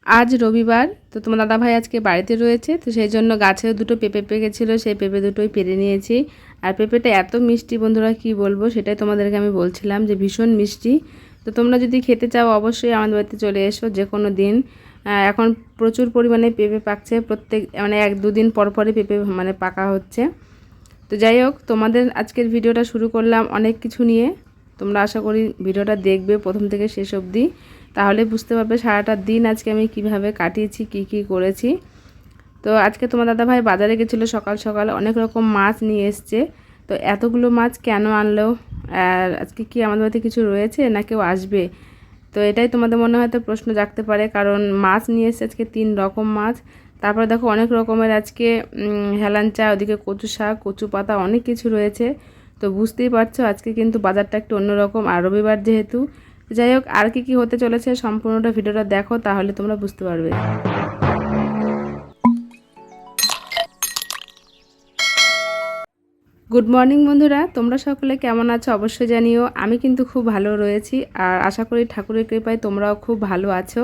আজ রবিবার, তো তোমার দাদাভাই আজকে বাড়িতে রয়েছে, তো সেই জন্য গাছে দুটো পেঁপে পেকেছিলো, সেই পেঁপে দুটোই পেরে নিয়েছি। আর পেঁপেটা এত মিষ্টি বন্ধুরা, কি বলবো, সেটাই তোমাদেরকে আমি বলছিলাম যে ভীষণ মিষ্টি। তো তোমরা যদি খেতে চাও অবশ্যই আমাদের বাড়িতে চলে এসো যে কোনো দিন। এখন প্রচুর পরিমাণে পেঁপে পাকছে, প্রত্যেক মানে 1-2 দিন পর পরই পেঁপে মানে পাকা হচ্ছে। তো যাই হোক, তোমাদের আজকের ভিডিওটা শুরু করলাম অনেক কিছু নিয়ে। তোমরা আশা করি ভিডিওটা দেখবে প্রথম থেকে শেষ অবধি, তাহলে বুঝতে পারবে সারাটা দিন আজকে আমি কিভাবে কাটিয়েছি, কি কি করেছি। তো আজকে তোমার দাদাভাই বাজারে গেছিলো সকাল সকাল, অনেক রকম মাছ নিয়ে এসছে। তো এতগুলো মাছ কেন আনলো, আর আজকে কি আমাদের বাড়িতে কিছু রয়েছে না কেউ আসবে, তো এটাই তোমাদের মনে হয়তো প্রশ্ন জাগতে পারে। কারণ মাছ নিয়ে এসছে আজকে 3 রকম মাছ। তারপরে দেখো অনেক রকমের আজকে হেলাঞ্চা, ওদিকে কচু শাক, কচু পাতা, অনেক কিছু রয়েছে। তো বুঝতেই পারছো আজকে কিন্তু বাজারটা একটু অন্যরকম, আর রবিবার যেহেতু। যাই হোক, আর কি কি হতে চলেছে সম্পূর্ণটা ভিডিওটা দেখো, তাহলে তোমরা বুঝতে পারবে। গুড মর্নিং বন্ধুরা, তোমরা সকলে কেমন আছো অবশ্যই জানিও। আমি কিন্তু খুব ভালো রয়েছি, আর আশা করি ঠাকুরের কৃপায় তোমরাও খুব ভালো আছো।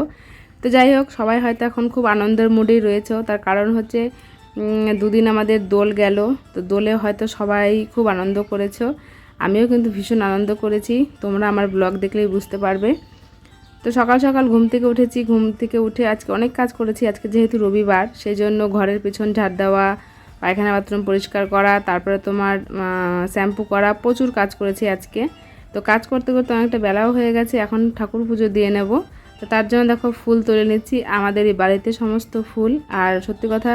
তো যাই হোক, সবাই হয়তো এখন খুব আনন্দের মুডেই রয়েছে, তার কারণ হচ্ছে 2 দিন আমাদের দোল গেল। তো দোলে হয়তো সবাই খুব আনন্দ করেছো, আমিও কিন্তু ভীষণ আনন্দ করেছি, তোমরা আমার ব্লগ দেখলেই বুঝতে পারবে। তো সকাল সকাল ঘুম থেকে উঠেছি, ঘুম থেকে উঠে আজকে অনেক কাজ করেছি। আজকে যেহেতু রবিবার, সেই জন্য ঘরের পিছন ঝাড় দেওয়া, পায়খানা বাথরুম পরিষ্কার করা, তারপরে তোমার শ্যাম্পু করা, প্রচুর কাজ করেছি আজকে। তো কাজ করতে করতে অনেকটা বেলাও হয়ে গেছে, এখন ঠাকুর পুজো দিয়ে নেব। তো তার জন্য দেখো ফুল তুলে নিচ্ছি, আমাদের এই বাড়িতে সমস্ত ফুল। আর সত্যি কথা,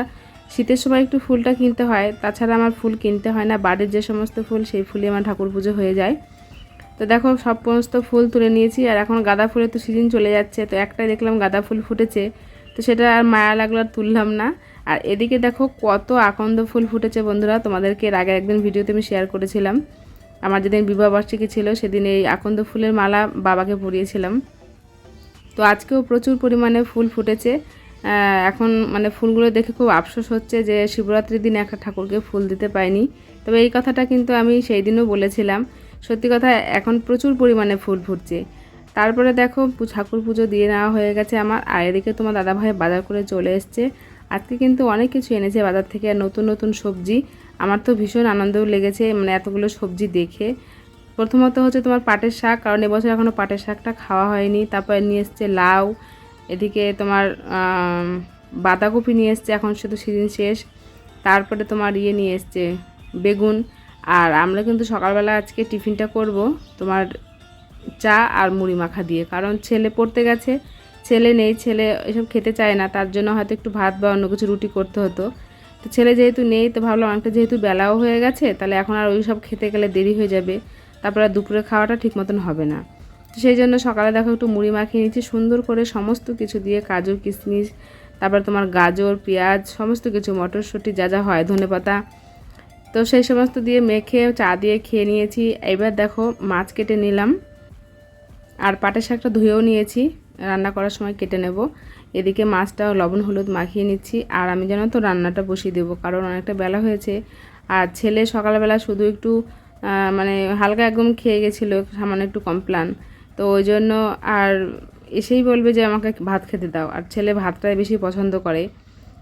শীতের সময় একটু ফুলটা কিনতে হয়, তাছাড়া আমার ফুল কিনতে হয় না, বাড়ির যে সমস্ত ফুল সেই ফুলই আমার ঠাকুর পুজো হয়ে যায়। তো দেখো সমস্ত ফুল তুলে নিয়েছি, আর এখন গাঁদা ফুলের তো সিজন চলে যাচ্ছে, তো একটাই দেখলাম গাঁদা ফুল ফুটেছে, তো সেটা আর মায়া লাগলো, আর তুললাম না। আর এদিকে দেখো কত আকন্দ ফুল ফুটেছে বন্ধুরা, তোমাদেরকে এর আগে একদিন ভিডিওতে আমি শেয়ার করেছিলাম। আমার যেদিন বিবাহবার্ষিকী ছিল সেদিন এই আকন্দ ফুলের মালা বাবাকে পরিয়েছিলাম। তো আজকেও প্রচুর পরিমাণে ফুল ফুটেছে। এখন মানে ফুলগুলো দেখে খুব আফসোস হচ্ছে যে শিবরাত্রির দিন একটা ঠাকুরকে ফুল দিতে পাইনি। তবে এই কথাটা কিন্তু আমি সেই দিনও বলেছিলাম। সত্যি কথা, এখন প্রচুর পরিমাণে ফুল ফুটছে। তারপরে দেখো ঠাকুর পুজো দিয়ে নেওয়া হয়ে গেছে আমার, আর এদিকে তোমার দাদাভাই বাজার করে চলে এসছে। আজকে কিন্তু অনেক কিছু এনেছে বাজার থেকে, আর নতুন নতুন সবজি। আমার তো ভীষণ আনন্দও লেগেছে মানে এতগুলো সবজি দেখে। প্রথমত হচ্ছে তোমার পাটের শাক, কারণ এবছর এখনও পাটের শাকটা খাওয়া হয়নি। তারপরে নিয়ে এসছে লাউ, এদিকে তোমার বাঁধাকপি নিয়ে এসছে, এখন শুধু সিজন শেষ। তারপরে তোমার নিয়ে এসছে বেগুন। আর আমরা কিন্তু সকালবেলা আজকে টিফিনটা করব তোমার চা আর মুড়ি মাখা দিয়ে, কারণ ছেলে পড়তে গেছে, ছেলে নেই, ছেলে এসব খেতে চায় না, তার জন্য হয়তো একটু ভাত বা অন্য কিছু রুটি করতে হতো। তো ছেলে যেহেতু নেই, তো ভাবলাম অনেকটা যেহেতু বেলাও হয়ে গেছে, তাহলে এখন আর ওই সব খেতে গেলে দেরি হয়ে যাবে, তারপরে দুপুরে খাওয়াটা ঠিক মতন হবে না। তো সেই জন্য সকালে দেখো একটু মুড়ি মাখিয়ে নিচ্ছি সুন্দর করে সমস্ত কিছু দিয়ে, কাজু কিশমিশ, তারপর তোমার গাজর, পেঁয়াজ, সমস্ত কিছু, মটরশুঁটি যা যা হয়, ধনেপাতা, তো সেই সমস্ত দিয়ে মেখে চা দিয়ে খেয়ে নিয়েছি। এবার দেখো মাছ কেটে নিলাম, আর পাটের শাকটা ধুয়েও নিয়েছি, রান্না করার সময় কেটে নেব। এদিকে মাছটাও লবণ হলুদ মাখিয়ে নিচ্ছি, আর আমি যেন তো রান্নাটা বসিয়ে দেবো, কারণ অনেকটা বেলা হয়েছে। আর ছেলে সকালবেলা শুধু একটু মানে হালকা একদম খেয়ে গেছিলো, সামান্য একটু কমপ্লান, তো ওই জন্য আর এসেই বলবে যে আমাকে ভাত খেতে দাও, আর ছেলে ভাতটাই বেশি পছন্দ করে।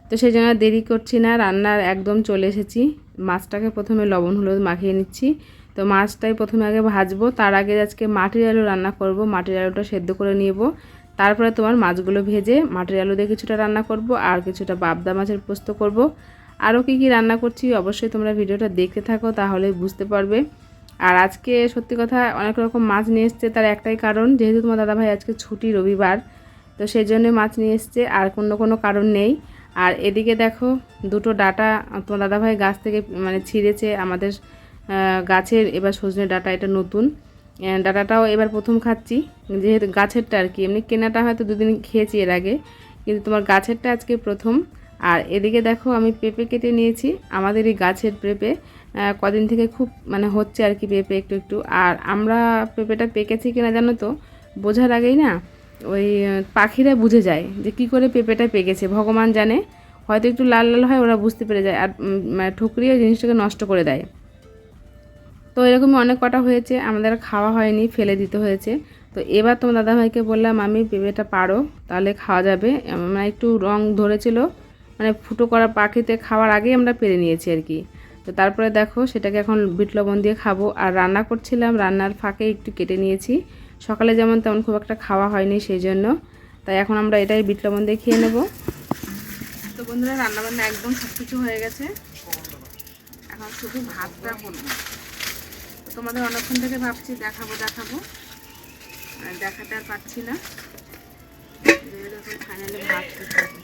তো সেই জন্য দেরি করছি না, রান্নার একদম চলে এসেছি। মাছটাকে প্রথমে লবণ হলুদ মাখিয়ে নিচ্ছি। তো মাছটাই প্রথমে আগে ভাজবো, তার আগে আজকে মাটির আলু রান্না করব, মাটির আলুটা সেদ্ধ করে নিব। তারপরে তোমার মাছগুলো ভেজে মাটির আলু দিয়ে কিছুটা রান্না করব, আর কিছুটা পাবদা মাছের পোস্ত করব। আরও কি কি রান্না করছি অবশ্যই তোমরা ভিডিওটা দেখতে থাকো, তাহলে বুঝতে পারবে। আর আজকে সত্যি কথা অনেক রকম মাছ নিয়ে এসছে, তার একটাই কারণ, যেহেতু তোমার দাদাভাই আজকে ছুটি রবিবার, তো সেই জন্য মাছ নিয়ে এসছে, আর কোনো কারণ নেই। আর এদিকে দেখো দুটো ডাঁটা তোমার দাদাভাই গাছ থেকে মানে ছিঁড়েছে আমাদের গাছের, এবার সজনে ডাঁটা, এটা নতুন ডাঁটাটাও এবার প্রথম খাচ্ছি, যেহেতু গাছেরটা আর কি, এমনি কেনাটা হয়তো 2 দিন খেয়েছি এর আগে, কিন্তু তোমার গাছেরটা আজকে প্রথম। আর এদিকে দেখো আমি পেঁপে কেটে নিয়েছি, আমাদের এই গাছের পেঁপে কদিন থেকে খুব মানে হচ্ছে আর কি, পেঁপে একটু একটু। আর আমরা পেঁপেটা পেকেছি কিনা জানো তো বোঝার আগেই না ওই পাখিরা বুঝে যায় যে কী করে পেঁপেটা পেকেছে, ভগবান জানে, হয়তো একটু লাল লাল হয়, ওরা বুঝতে পেরে যায়, আর মানে ঠুকরিয়ে জিনিসটাকে নষ্ট করে দেয়। তো এরকমই অনেক কটা হয়েছে, আমাদের খাওয়া হয়নি, ফেলে দিতে হয়েছে। তো এবার তোমার দাদাভাইকে বললাম আমি পেঁপেটা পারো তাহলে খাওয়া যাবে, মানে একটু রং ধরেছিল, মানে ফুটো করা পাখিতে খাওয়ার আগেই আমরা পেরে নিয়েছি আর কি। তো তারপরে দেখো সেটাকে এখন বিট লবণ দিয়ে খাবো। আর রান্না করছিলাম, রান্নার ফাঁকে একটু কেটে নিয়েছি, সকালে যেমন তেমন খুব একটা খাওয়া হয়নি সেই জন্য, তাই এখন আমরা এটাই বিট লবণ দিয়ে খেয়ে নেব। তো বন্ধুরা রান্নাবান্না একদম সব কিছু হয়ে গেছে, এখন শুধু ভাতটা করবো। তো তোমাদের অনেকক্ষণ থেকে ভাবছি দেখাবো আর দেখাতে আর পাচ্ছি না, ফাইনালি ভাত খাবো।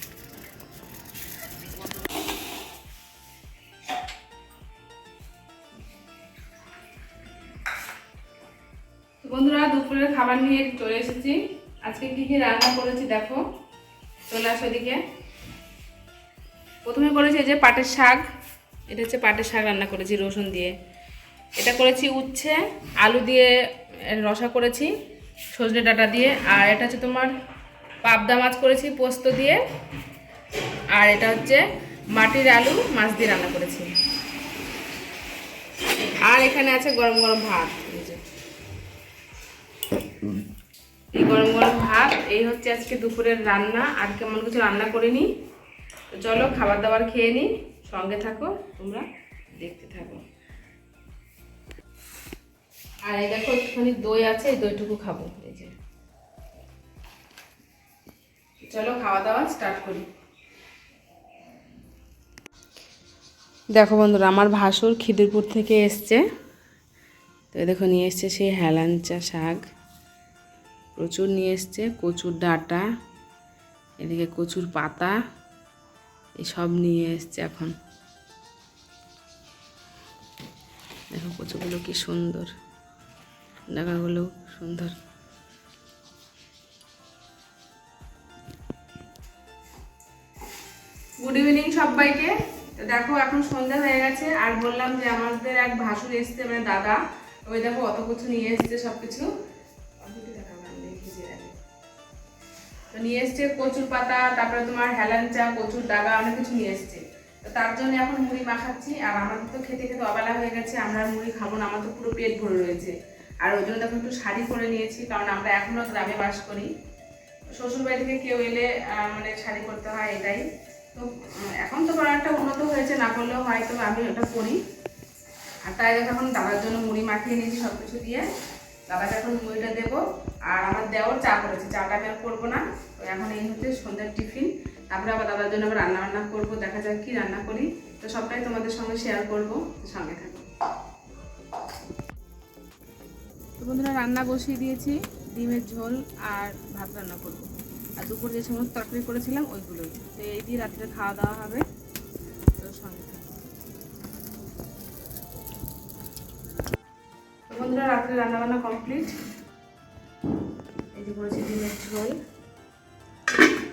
বন্ধুরা দুপুরের খাবার নিয়ে চলে এসেছি। আজকে কি কি রান্না করেছি দেখো, চলে আসো এদিকে। প্রথমে করেছি এই যে পাটের শাক, এটা হচ্ছে পাটের শাক রান্না করেছি রসুন দিয়ে। এটা করেছি উচ্ছে আলু দিয়ে রসা করেছি সজনে ডাঁটা দিয়ে। আর এটা হচ্ছে তোমার পাবদা মাছ করেছি পোস্ত দিয়ে। আর এটা হচ্ছে মাটির আলু মাছ দিয়ে রান্না করেছি। আর এখানে আছে গরম গরম ভাত, এই গরম গরম ভাত। এই হচ্ছে আজকে দুপুরের রান্না, আর কেমন কিছু রান্না করিনি। তো চলো খাবার দাবার খেয়ে নিই, সঙ্গে থাকো তোমরা, দেখতে থাকো। আর এই দেখো একটুখানি দই আছে, এই দইটুকু খাবো। এই যে চলো খাওয়া দাওয়া স্টার্ট করি। দেখো বন্ধুরা আমার ভাসুর খিদিরপুর থেকে এসছে, তো দেখো নিয়ে এসছে সেই হেলাঞ্চা শাক, প্রচুর নিয়ে এসছে, কচুর ডাঁটা, এদিকে কচুর পাতা, এসব নিয়ে এসছে। এখন দেখো কচুগুলো কি সুন্দর, ডাঁটাগুলো সুন্দর। গুড ইভিনিং সবাইকে। তো দেখো এখন সন্ধ্যা হয়ে গেছে, আর বললাম যে আমাদের এক ভাসুর এসছে, মানে দাদা, ওই দেখো অত কিছু নিয়ে এসছে, সবকিছু তো নিয়ে এসছে, কচুর পাতা, তারপরে তোমার হেলাঞ্চা, কচুর ডাগা, অনেক কিছু নিয়ে এসছে। তো তার জন্য এখন মুড়ি মাখাচ্ছি। আর আমাদের তো খেতে খেতে অবেলা হয়ে গেছে, আমরা মুড়ি খাবো না, আমার তো পুরো পেট ভরে রয়েছে। আর ওই জন্য দেখো একটু শাড়ি পরে নিয়েছি, কারণ আমরা এখনো গ্রামে বাস করি, শ্বশুর বাড়ি থেকে কেউ এলে মানে শাড়ি পরতে হয়, এটাই। তো এখন তো একটা উন্নত হয়েছে, না করলেও হয়তো আমি ওটা করি। আর তাই দেখো এখন দাদার জন্য মুড়ি মাখিয়ে নিয়েছি সব কিছু দিয়ে, দাদাকে এখন মুড়িটা দেবো। আর আমার দেওয়ার চা করেছে, চাটা আমি আর করবো না। তো এখন এই হচ্ছে সন্ধ্যার টিফিন, তারপরে আবার দাদার জন্য আবার রান্না বান্না করবো, দেখা যাক কি রান্না করি। তো সবটাই তোমাদের সঙ্গে শেয়ার করবো, সঙ্গে থাকো। তো বন্ধুরা রান্না বসিয়ে দিয়েছি, ডিমের ঝোল আর ভাত রান্না করবো। আর দুপুর যে সমস্ত তরকারি করেছিলাম ওইগুলোই, তো এই দিয়ে রাত্রে খাওয়া দাওয়া হবে। তো সঙ্গে থাকো। তো বন্ধুরা রাত্রে রান্নাবান্না কমপ্লিট। এই যে করেছি ডিমের ঝোল,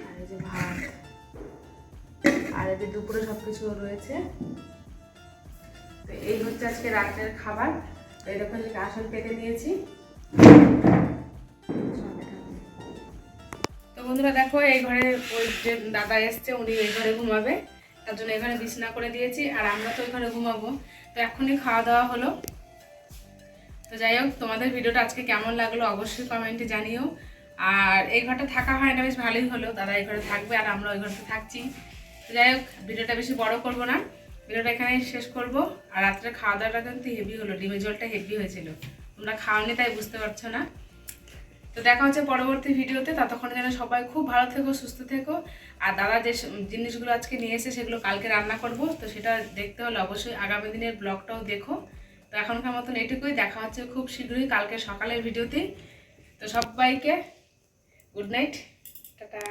আর এই যে ভাত, আর এই যে দুপুরে সব কিছু রয়েছে। তো এই হচ্ছে আজকে রাত্রের খাবার। তো এরকম আসন পেতে নিয়েছি। তো বন্ধুরা দেখো এই ঘরে ওই যে দাদা এসছে, উনি এই ঘরে ঘুমাবে, তার জন্য এখানে বিছানা করে দিয়েছি, আর আমরা তো ওই ঘরে ঘুমাবো। তো এখনই খাওয়া দাওয়া হলো। তো যাই হোক তোমাদের ভিডিওটা আজকে কেমন লাগলো অবশ্যই কমেন্টে জানিও। আর এই ঘরটা থাকা হয় না, বেশ ভালোই হলো, দাদা এই ঘরে থাকবে আর আমরা ওই ঘরটা থাকছি। তো যাই হোক ভিডিওটা বেশি বড় করব না, ভিডিওটা এখানেই শেষ করব। আর রাত্রে খাওয়া দাওয়াটা কিন্তু হেভি হলো, ডিমের ঝোলটা হেভি হয়েছিল, তোমরা খাওয়ানি তাই বুঝতে পারছো না। তো দেখা হচ্ছে পরবর্তী ভিডিওতে, ততক্ষণ যেন সবাই খুব ভালো থেকো, সুস্থ থেকো। আর দাদা যে জিনিসগুলো আজকে নিয়ে এসে সেগুলো কালকে রান্না করব, তো সেটা দেখতে হলে অবশ্যই আগামী দিনের ব্লগটাও দেখো। তো এখনকার মতন এটুকুই, দেখা হচ্ছে খুব শীঘ্রই কালকে সকালের ভিডিওতে। তো সবাইকে গুড নাইট, টাটা।